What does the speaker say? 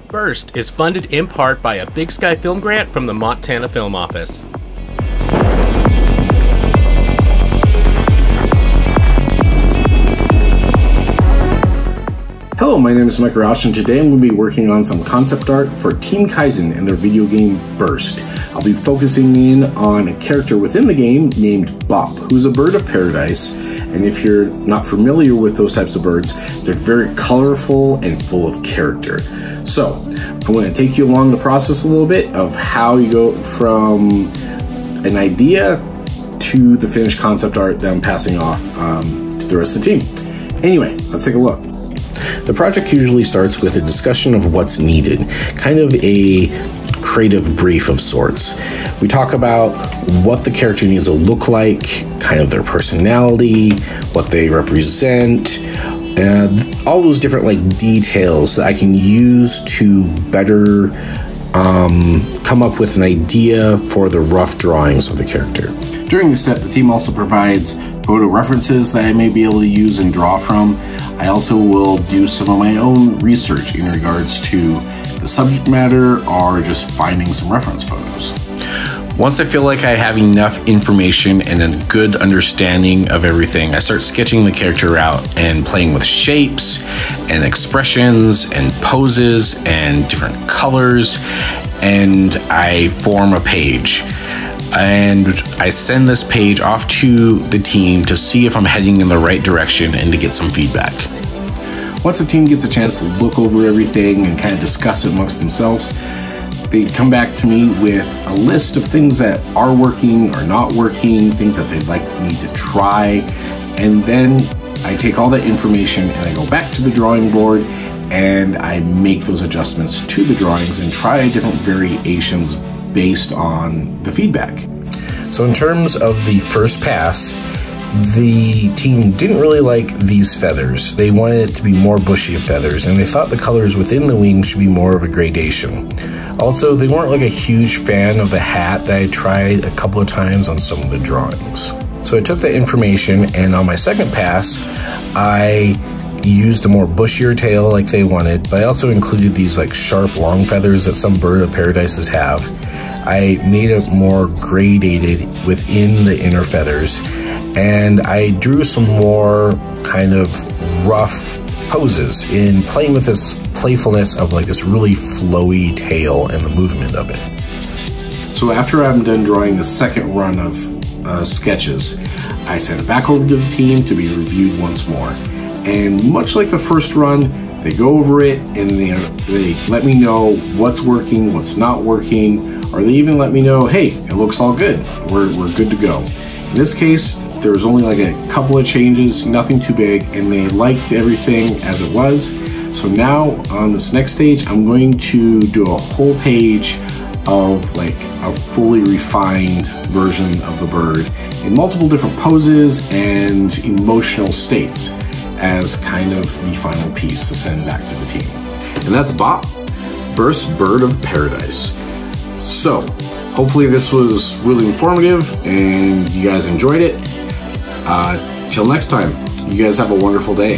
Burst is funded in part by a Big Sky Film grant from the Montana Film Office. Hello, my name is Micah Rauch, and today I'm going to be working on some concept art for Team KAIZEN and their video game Burst. I'll be focusing in on a character within the game named BOP, who's a bird of paradise. And if you're not familiar with those types of birds, they're very colorful and full of character. So I'm going to take you along the process a little bit of how you go from an idea to the finished concept art that I'm passing off to the rest of the team. Anyway, let's take a look. The project usually starts with a discussion of what's needed, kind of a creative brief of sorts. We talk about what the character needs to look like, kind of their personality, what they represent, and all those different details that I can use to better come up with an idea for the rough drawings of the character. During this step, the team also provides photo references that I may be able to use and draw from. I also will do some of my own research in regards to the subject matter or just finding some reference photos. Once I feel like I have enough information and a good understanding of everything, I start sketching the character out and playing with shapes and expressions and poses and different colors, and I form a page. And I send this page off to the team to see if I'm heading in the right direction and to get some feedback. Once the team gets a chance to look over everything and kind of discuss it amongst themselves, they come back to me with a list of things that are working or not working, things that they'd like me to try, and then I take all that information and I go back to the drawing board and I make those adjustments to the drawings and try different variations based on the feedback. So in terms of the first pass, the team didn't really like these feathers. They wanted it to be more bushy of feathers, and they thought the colors within the wing should be more of a gradation. Also, they weren't a huge fan of the hat that I tried a couple of times on some of the drawings. So I took that information, and on my second pass, I used a more bushier tail like they wanted, but I also included these sharp long feathers that some bird of paradises have. I made it more gradated within the inner feathers, and I drew some more kind of rough poses in playing with this playfulness of this really flowy tail and the movement of it. So after I'm done drawing the second run of sketches, I send it back over to the team to be reviewed once more. And much like the first run, they go over it and they let me know what's working, what's not working, or they even let me know, hey, it looks all good. We're good to go. In this case, there was only a couple of changes, nothing too big, and they liked everything as it was. So now on this next stage, I'm going to do a whole page of a fully refined version of the bird in multiple different poses and emotional states as kind of the final piece to send back to the team. And that's BOP, Burst Bird of Paradise. So hopefully this was really informative and you guys enjoyed it. Till next time, you guys have a wonderful day.